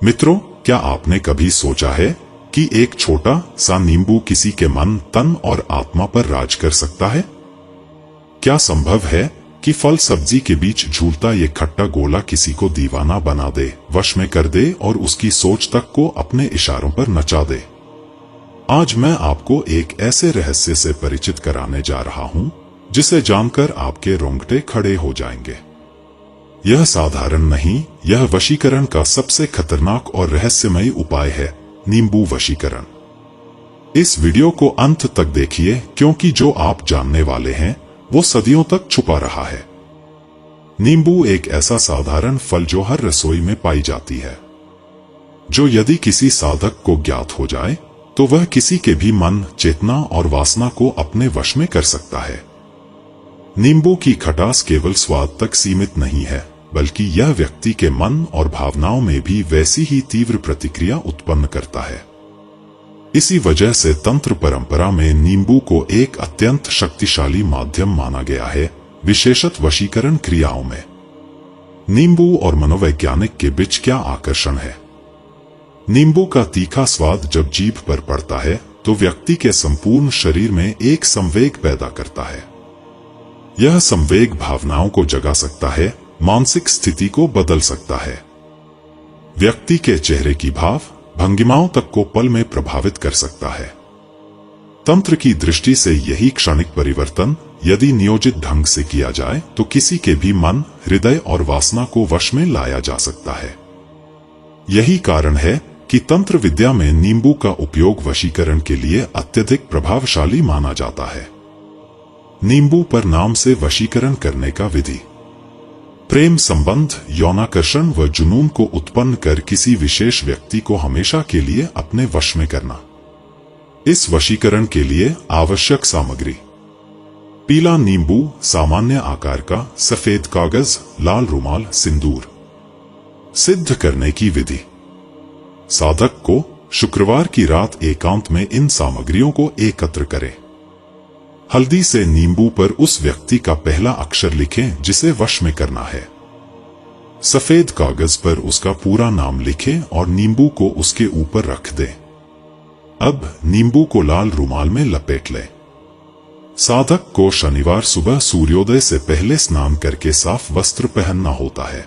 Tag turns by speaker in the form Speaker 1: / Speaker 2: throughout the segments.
Speaker 1: मित्रों, क्या आपने कभी सोचा है कि एक छोटा सा नींबू किसी के मन, तन और आत्मा पर राज कर सकता है? क्या संभव है कि फल सब्जी के बीच झूलता ये खट्टा गोला किसी को दीवाना बना दे, वश में कर दे और उसकी सोच तक को अपने इशारों पर नचा दे? आज मैं आपको एक ऐसे रहस्य से परिचित कराने जा रहा हूं जिसे जानकर आपके रोंगटे खड़े हो जाएंगे। यह साधारण नहीं, यह वशीकरण का सबसे खतरनाक और रहस्यमयी उपाय है, नींबू वशीकरण। इस वीडियो को अंत तक देखिए, क्योंकि जो आप जानने वाले हैं वो सदियों तक छुपा रहा है। नींबू एक ऐसा साधारण फल जो हर रसोई में पाई जाती है, जो यदि किसी साधक को ज्ञात हो जाए तो वह किसी के भी मन, चेतना और वासना को अपने वश में कर सकता है। नींबू की खटास केवल स्वाद तक सीमित नहीं है, बल्कि यह व्यक्ति के मन और भावनाओं में भी वैसी ही तीव्र प्रतिक्रिया उत्पन्न करता है। इसी वजह से तंत्र परंपरा में नींबू को एक अत्यंत शक्तिशाली माध्यम माना गया है, विशेषतः वशीकरण क्रियाओं में। नींबू और मनोवैज्ञानिक के बीच क्या आकर्षण है? नींबू का तीखा स्वाद जब जीभ पर पड़ता है तो व्यक्ति के संपूर्ण शरीर में एक संवेग पैदा करता है। यह संवेग भावनाओं को जगा सकता है, मानसिक स्थिति को बदल सकता है, व्यक्ति के चेहरे की भाव भंगिमाओं तक को पल में प्रभावित कर सकता है। तंत्र की दृष्टि से यही क्षणिक परिवर्तन यदि नियोजित ढंग से किया जाए तो किसी के भी मन, हृदय और वासना को वश में लाया जा सकता है। यही कारण है कि तंत्र विद्या में नींबू का उपयोग वशीकरण के लिए अत्यधिक प्रभावशाली माना जाता है। नींबू पर नाम से वशीकरण करने का विधि। प्रेम संबंध, यौनाकर्षण व जुनून को उत्पन्न कर किसी विशेष व्यक्ति को हमेशा के लिए अपने वश में करना। इस वशीकरण के लिए आवश्यक सामग्री: पीला नींबू, सामान्य आकार का, सफेद कागज, लाल रुमाल, सिंदूर। सिद्ध करने की विधि: साधक को शुक्रवार की रात एकांत में इन सामग्रियों को एकत्र करें। हल्दी से नींबू पर उस व्यक्ति का पहला अक्षर लिखें जिसे वश में करना है। सफेद कागज पर उसका पूरा नाम लिखें और नींबू को उसके ऊपर रख दें। अब नींबू को लाल रुमाल में लपेट लें। साधक को शनिवार सुबह सूर्योदय से पहले स्नान करके साफ वस्त्र पहनना होता है।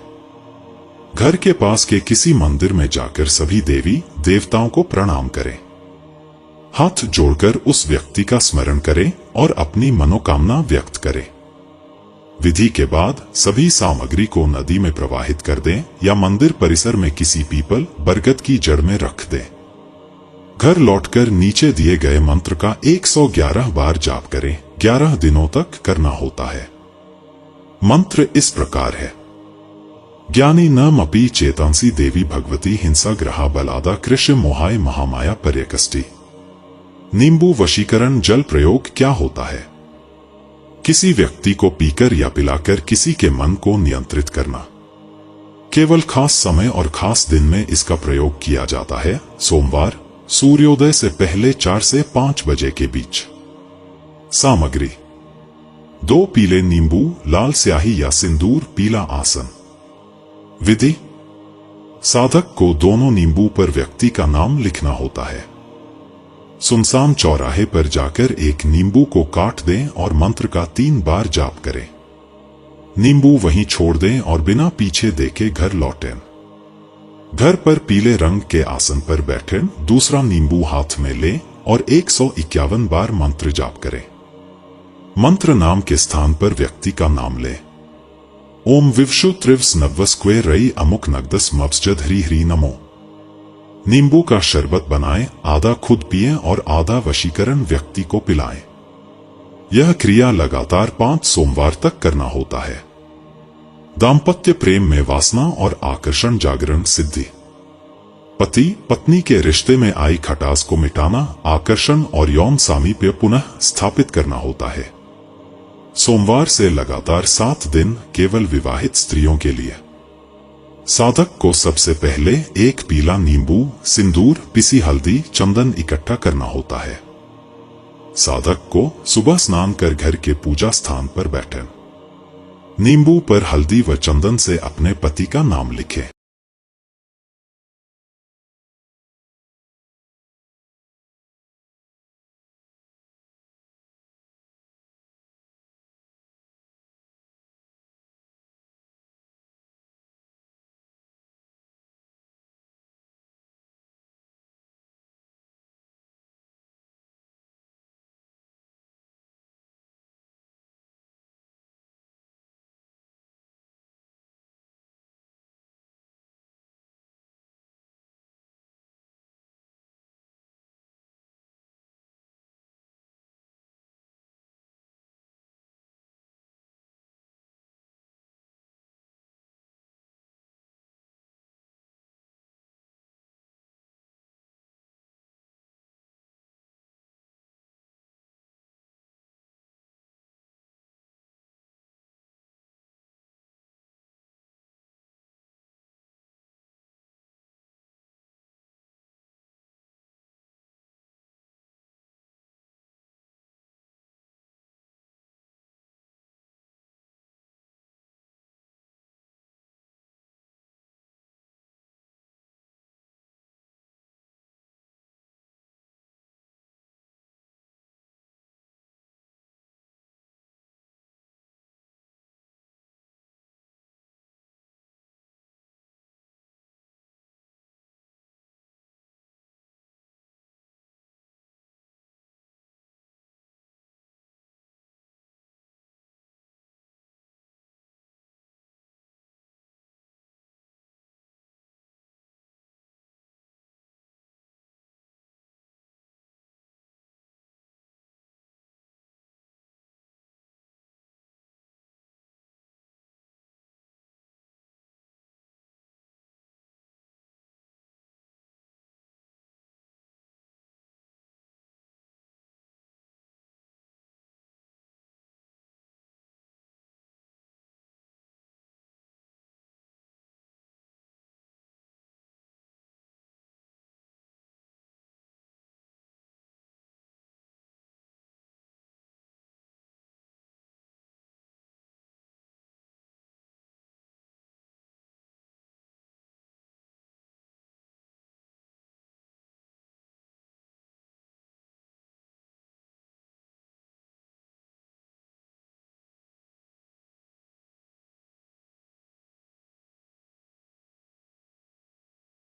Speaker 1: घर के पास के किसी मंदिर में जाकर सभी देवी देवताओं को प्रणाम करें। हाथ जोड़कर उस व्यक्ति का स्मरण करें और अपनी मनोकामना व्यक्त करें। विधि के बाद सभी सामग्री को नदी में प्रवाहित कर दें या मंदिर परिसर में किसी पीपल, बरगद की जड़ में रख दें। घर लौटकर नीचे दिए गए मंत्र का 111 बार जाप करें। 11 दिनों तक करना होता है। मंत्र इस प्रकार है: ज्ञानी नमपि चेतांसी देवी भगवती हिंसा ग्रहा बलादा कृष्ण मोहाय महामाया पर्यकष्टि। नींबू वशीकरण जल प्रयोग क्या होता है? किसी व्यक्ति को पीकर या पिलाकर किसी के मन को नियंत्रित करना। केवल खास समय और खास दिन में इसका प्रयोग किया जाता है। सोमवार, सूर्योदय से पहले 4 से 5 बजे के बीच। सामग्री: 2 पीले नींबू, लाल स्याही या सिंदूर, पीला आसन। विधि: साधक को दोनों नींबू पर व्यक्ति का नाम लिखना होता है। सुनसान चौराहे पर जाकर एक नींबू को काट दें और मंत्र का 3 बार जाप करें। नींबू वहीं छोड़ दें और बिना पीछे देखे घर लौटें। घर पर पीले रंग के आसन पर बैठें, दूसरा नींबू हाथ में लें और 151 बार मंत्र जाप करें। मंत्र नाम के स्थान पर व्यक्ति का नाम लें। ओम विवशु त्रिवस नवस्क्वे रई अमुक नगदस मब्सजद ह्री ह्री नमो। नींबू का शरबत बनाएं, आधा खुद पिएं और आधा वशीकरण व्यक्ति को पिलाएं। यह क्रिया लगातार 5 सोमवार तक करना होता है। दाम्पत्य प्रेम में वासना और आकर्षण जागरण सिद्धि: पति पत्नी के रिश्ते में आई खटास को मिटाना, आकर्षण और यौन सामीप्य पुनः स्थापित करना होता है। सोमवार से लगातार 7 दिन केवल विवाहित स्त्रियों के लिए। साधक को सबसे पहले 1 पीला नींबू, सिंदूर, पिसी हल्दी, चंदन इकट्ठा करना होता है। साधक को सुबह स्नान कर घर के पूजा स्थान पर बैठें। नींबू पर हल्दी व चंदन से अपने पति का नाम लिखें।